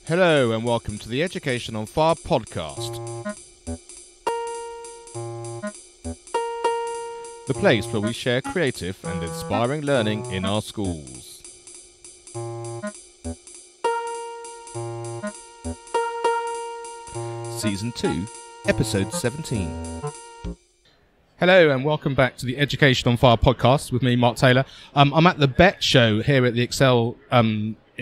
Hello and welcome to the Education on Fire podcast. The place where we share creative and inspiring learning in our schools. Season 2, Episode 17. Hello and welcome back to the Education on Fire podcast with me, Mark Taylor. I'm at the BET show here at the Excel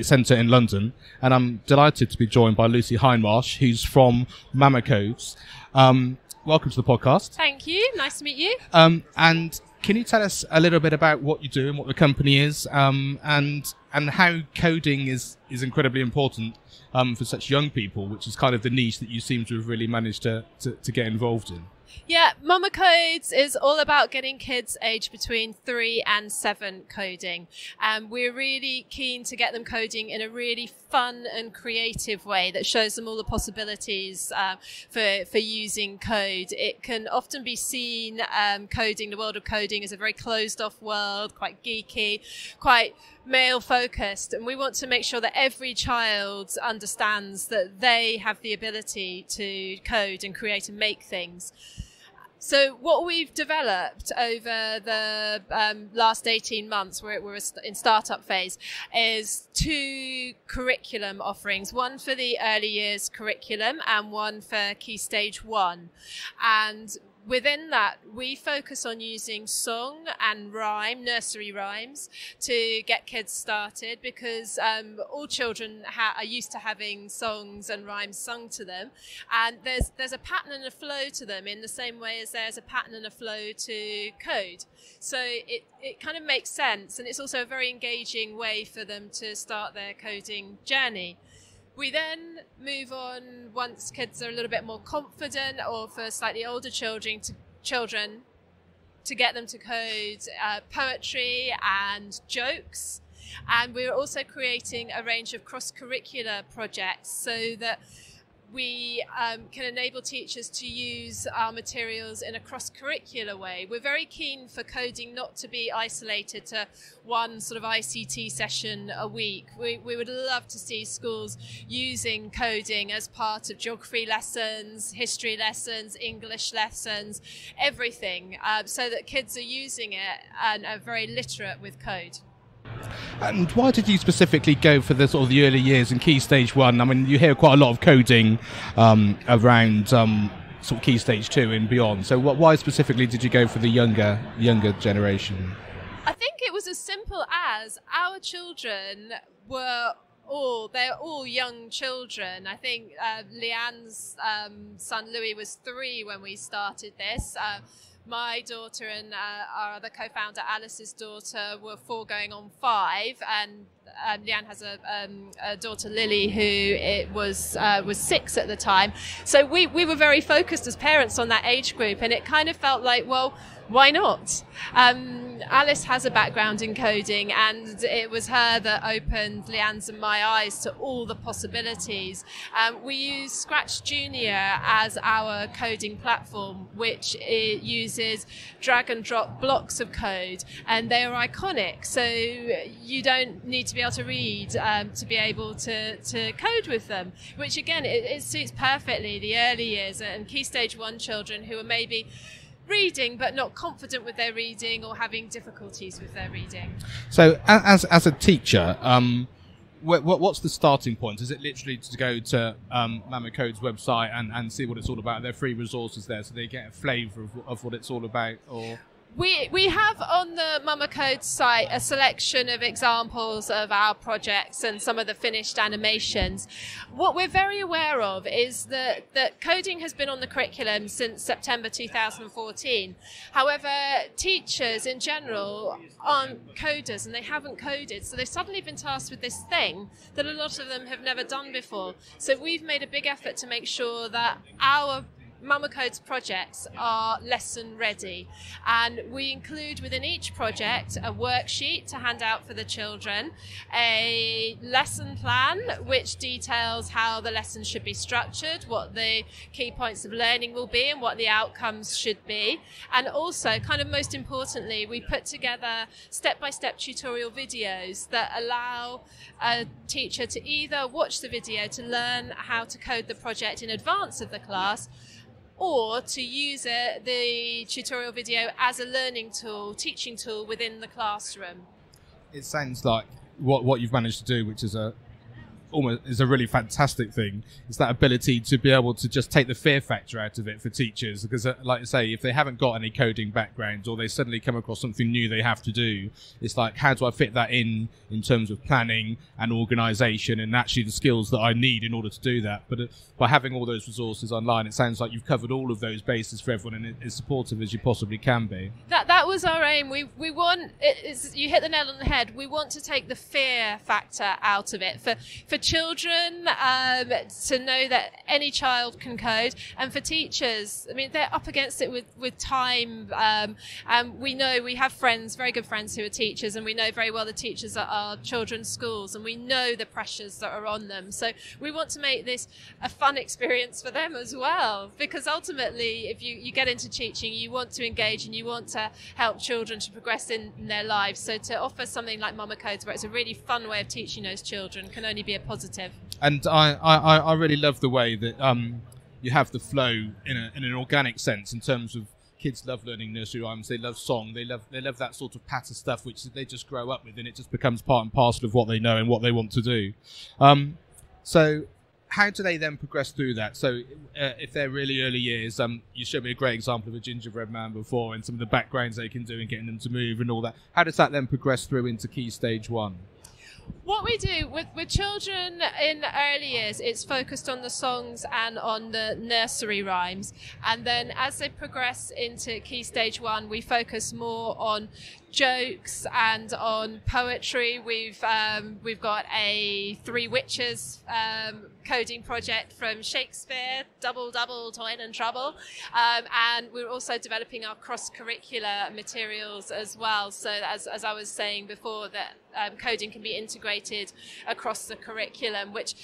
Centre in London, and I'm delighted to be joined by Lucy Hindmarsh, who's from Mama.codes. Welcome to the podcast. Thank you. Nice to meet you. And can you tell us a little bit about what you do and what the company is, and how coding is incredibly important for such young people, which is kind of the niche that you seem to have really managed to get involved in? Yeah, mama.codes is all about getting kids aged between 3 and 7 coding. We're really keen to get them coding in a really fun and creative way that shows them all the possibilities for using code. It can often be seen, the world of coding is a very closed off world, quite geeky, quite male focused, and we want to make sure that every child understands that they have the ability to code and create and make things. So what we've developed over the last 18 months, we're in startup phase, is 2 curriculum offerings, one for the early years curriculum and one for Key Stage 1. And within that, we focus on using song and rhyme, nursery rhymes, to get kids started, because all children are used to having songs and rhymes sung to them, and there's a pattern and a flow to them in the same way as there's a pattern and a flow to code. So it kind of makes sense, and it's also a very engaging way for them to start their coding journey. We then move on, once kids are a little bit more confident, or for slightly older children to get them to code poetry and jokes. And we're also creating a range of cross-curricular projects so that we can enable teachers to use our materials in a cross-curricular way. We're very keen for coding not to be isolated to one sort of ICT session a week. We would love to see schools using coding as part of geography lessons, history lessons, English lessons, everything, so that kids are using it and are very literate with code. And why did you specifically go for the sort of the early years in Key Stage 1? I mean, you hear quite a lot of coding around sort of Key Stage 2 and beyond. So why specifically did you go for the younger generation? I think it was as simple as our children they're all young children. I think Leanne's son Louis was 3 when we started this. My daughter and our other co-founder Alice's daughter were 4 going on 5, and Leanne has a daughter Lily who was 6 at the time. So we were very focused as parents on that age group, and it kind of felt like, well, why not? Alice has a background in coding, and it was her that opened Leanne's and my eyes to all the possibilities. We use ScratchJr as our coding platform, which uses drag and drop blocks of code, and they are iconic. So you don't need to be able to read to be able to code with them, which again, it suits perfectly the early years and Key Stage 1 children who are maybe reading but not confident with their reading or having difficulties with their reading. So as a teacher, what's the starting point? Is it literally to go to Mama.codes website and see what it's all about? There are free resources there so they get a flavour of what it's all about? Or We have on the Mama.codes site a selection of examples of our projects and some of the finished animations. What we're very aware of is that coding has been on the curriculum since September 2014. However, teachers in general aren't coders and they haven't coded, so they've suddenly been tasked with this thing that a lot of them have never done before. So we've made a big effort to make sure that our Mama Codes projects are lesson ready, and we include within each project a worksheet to hand out for the children, a lesson plan which details how the lesson should be structured, what the key points of learning will be and what the outcomes should be, and also, kind of most importantly, we put together step-by-step tutorial videos that allow a teacher to either watch the video to learn how to code the project in advance of the class, or to use the tutorial video as a learning tool, teaching tool within the classroom. It sounds like what you've managed to do, which is a really fantastic thing, is that ability to be able to just take the fear factor out of it for teachers. Because, like I say, if they haven't got any coding background, or they suddenly come across something new they have to do, it's like, how do I fit that in terms of planning and organisation and actually the skills that I need in order to do that? But by having all those resources online, it sounds like you've covered all of those bases for everyone, and as supportive as you possibly can be. That was our aim. We want, you hit the nail on the head, we want to take the fear factor out of it for children, to know that any child can code, and for teachers, I mean, they're up against it with time, and we know, we have friends, very good friends who are teachers, and we know very well the teachers at our children's schools, and we know the pressures that are on them. So we want to make this a fun experience for them as well, because ultimately, if you get into teaching, you want to engage and you want to help children to progress in their lives. So to offer something like Mama Codes, where it's a really fun way of teaching those children, can only be a positive. And I really love the way that you have the flow in an organic sense, in terms of kids love learning nursery rhymes, they love song, they love that sort of patter stuff which they just grow up with, and it just becomes part and parcel of what they know and what they want to do. So how do they then progress through that? So if they're really early years, you showed me a great example of a gingerbread man before, and some of the backgrounds they can do and getting them to move and all that. How does that then progress through into Key Stage 1? What we do with children in early years, it's focused on the songs and on the nursery rhymes. And then as they progress into Key Stage 1, we focus more on jokes and on poetry. We've got a Three Witches coding project from Shakespeare, Double, Toil and Trouble. And we're also developing our cross-curricular materials as well. So as I was saying before, that coding can be integrated across the curriculum, which,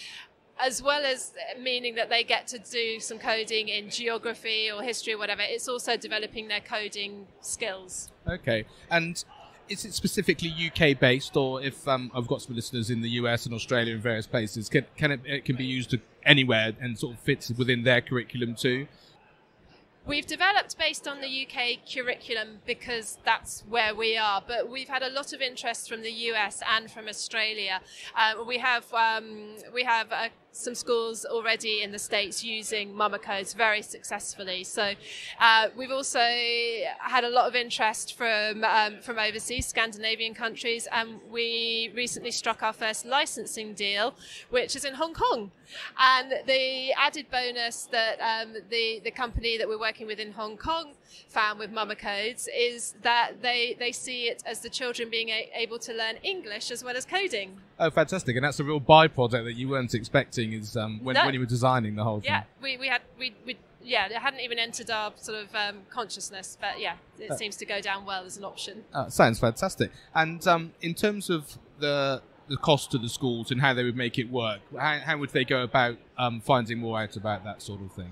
as well as meaning that they get to do some coding in geography or history or whatever, it's also developing their coding skills. Okay. And is it specifically UK based, or if I've got some listeners in the US and Australia and various places, it can be used anywhere and sort of fits within their curriculum too? We've developed based on the UK curriculum because that's where we are, but we've had a lot of interest from the US and from Australia. We have some schools already in the States using Mama Codes very successfully. So we've also had a lot of interest from overseas, Scandinavian countries, and we recently struck our first licensing deal, which is in Hong Kong. And the added bonus that the company that we're working with in Hong Kong found with Mama Codes is that they see it as the children being able to learn English as well as coding. Oh, fantastic. And that's a real byproduct that you weren't expecting is when you were designing the whole thing. Yeah, it hadn't even entered our sort of consciousness, but yeah, it seems to go down well as an option. Sounds fantastic. And in terms of the cost to the schools and how they would make it work, how would they go about finding more out about that sort of thing?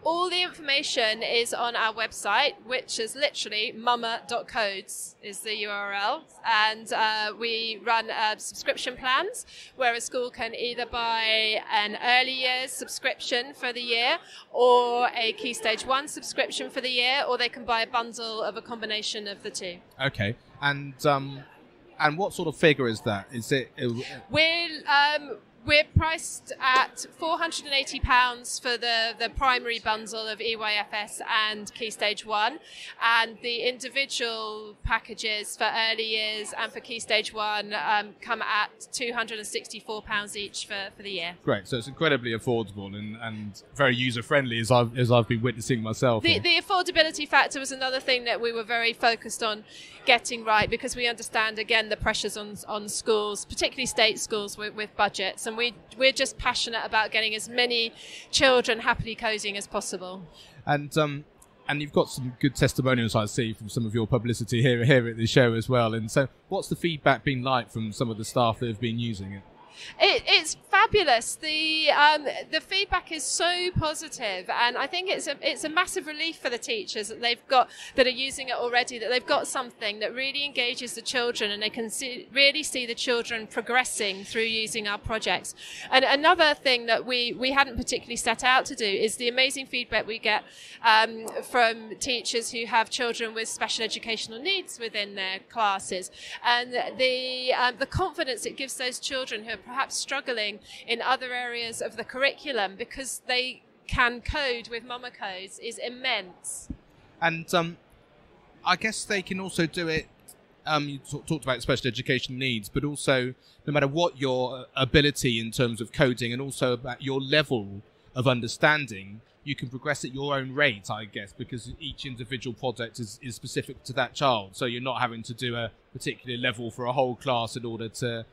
All the information is on our website, which is literally mama.codes is the URL. And we run subscription plans where a school can either buy an early years subscription for the year or a Key Stage 1 subscription for the year, or they can buy a bundle of a combination of the two. Okay. And what sort of figure is that? Is it? We're priced at £480 for the primary bundle of EYFS and Key Stage 1, and the individual packages for early years and for Key Stage 1 come at £264 each for the year. Great, so it's incredibly affordable and very user-friendly as I've been witnessing myself. The affordability factor was another thing that we were very focused on getting right, because we understand, again, the pressures on schools, particularly state schools with budgets, and and we're just passionate about getting as many children happily coding as possible. And you've got some good testimonials, I see, from some of your publicity here at the show as well. And so what's the feedback been like from some of the staff that have been using it? It's fabulous. The feedback is so positive, and I think it's a massive relief for the teachers that are using it already, that they've got something that really engages the children, and they can really see the children progressing through using our projects. And another thing that we hadn't particularly set out to do is the amazing feedback we get from teachers who have children with special educational needs within their classes, and the confidence it gives those children who are perhaps struggling in other areas of the curriculum because they can code with mama.codes is immense. And I guess they can also do it, you talked about special education needs, but also no matter what your ability in terms of coding and also about your level of understanding, you can progress at your own rate, I guess, because each individual project is specific to that child. So you're not having to do a particular level for a whole class in order to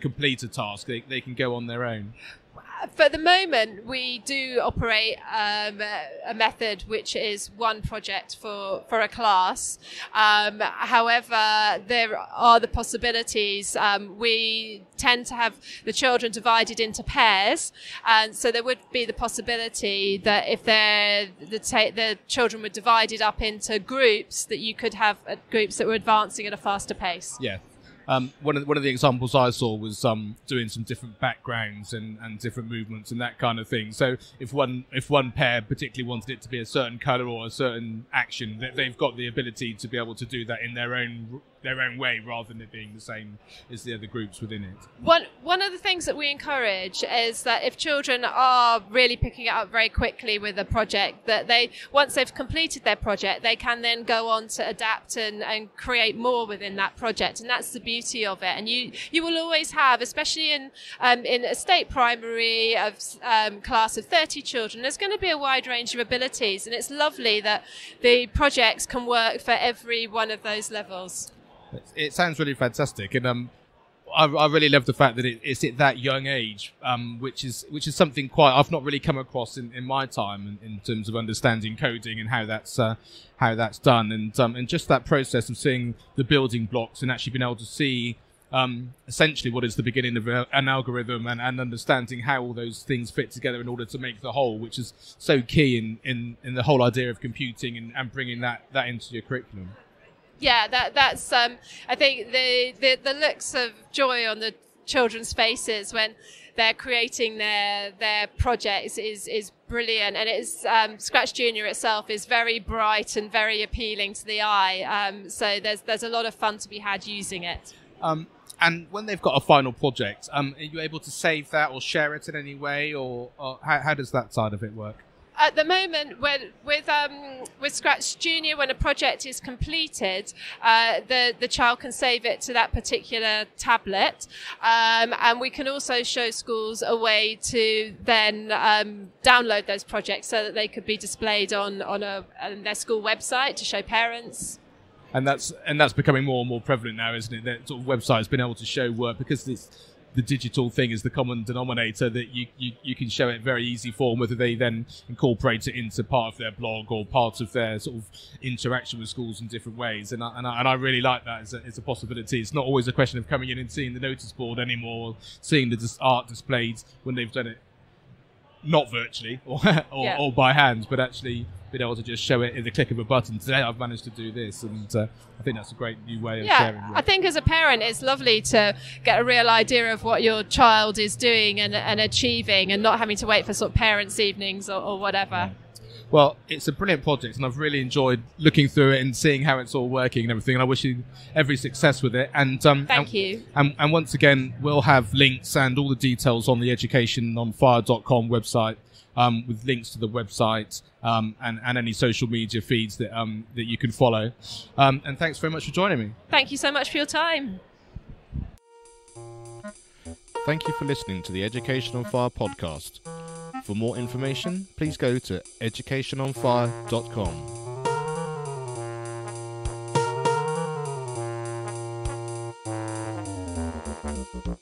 complete a task. They can go on their own. For the moment, we do operate a method which is one project for a class. However, there are the possibilities. We tend to have the children divided into pairs, and so there would be the possibility that if the children were divided up into groups, that you could have groups that were advancing at a faster pace. Yeah. One of the examples I saw was doing some different backgrounds and different movements and that kind of thing. So if one pair particularly wanted it to be a certain colour or a certain action, they've got the ability to be able to do that in their own way rather than it being the same as the other groups within it. One of the things that we encourage is that if children are really picking it up very quickly with a project, that once they've completed their project, they can then go on to adapt and create more within that project, and that's the beauty of it. And you will always have, especially in a state primary class of 30 children, there's going to be a wide range of abilities, and it's lovely that the projects can work for every one of those levels. It sounds really fantastic, and I really love the fact that it's at that young age, which is something I've not really come across in my time in terms of understanding coding and how that's done, and just that process of seeing the building blocks and actually being able to see essentially what is the beginning of an algorithm and understanding how all those things fit together in order to make the whole, which is so key in the whole idea of computing and bringing that into your curriculum. Yeah, that's I think the looks of joy on the children's faces when they're creating their projects is brilliant, and it's ScratchJr itself is very bright and very appealing to the eye. So there's a lot of fun to be had using it. And when they've got a final project, are you able to save that or share it in any way, or how does that side of it work? At the moment, with ScratchJr, when a project is completed, the child can save it to that particular tablet, and we can also show schools a way to then download those projects so that they could be displayed on their school website to show parents. And that's becoming more and more prevalent now, isn't it? That sort of websites been able to show work because the digital thing is the common denominator, that you can show it very easy form, whether they then incorporate it into part of their blog or part of their sort of interaction with schools in different ways. And I really like that as a possibility. It's not always a question of coming in and seeing the notice board anymore, seeing the art displayed when they've done it not virtually or by hand, but actually being able to just show it in the click of a button. Today I've managed to do this, and I think that's a great new way of sharing. I think as a parent it's lovely to get a real idea of what your child is doing and achieving, and not having to wait for sort of parents' evenings or whatever. Yeah. Well, it's a brilliant project, and I've really enjoyed looking through it and seeing how it's all working and everything, and I wish you every success with it. And Thank you. And once again, we'll have links and all the details on the educationonfire.com website, with links to the website and any social media feeds that you can follow. And thanks very much for joining me. Thank you so much for your time. Thank you for listening to the Education on Fire podcast. For more information, please go to educationonfire.com.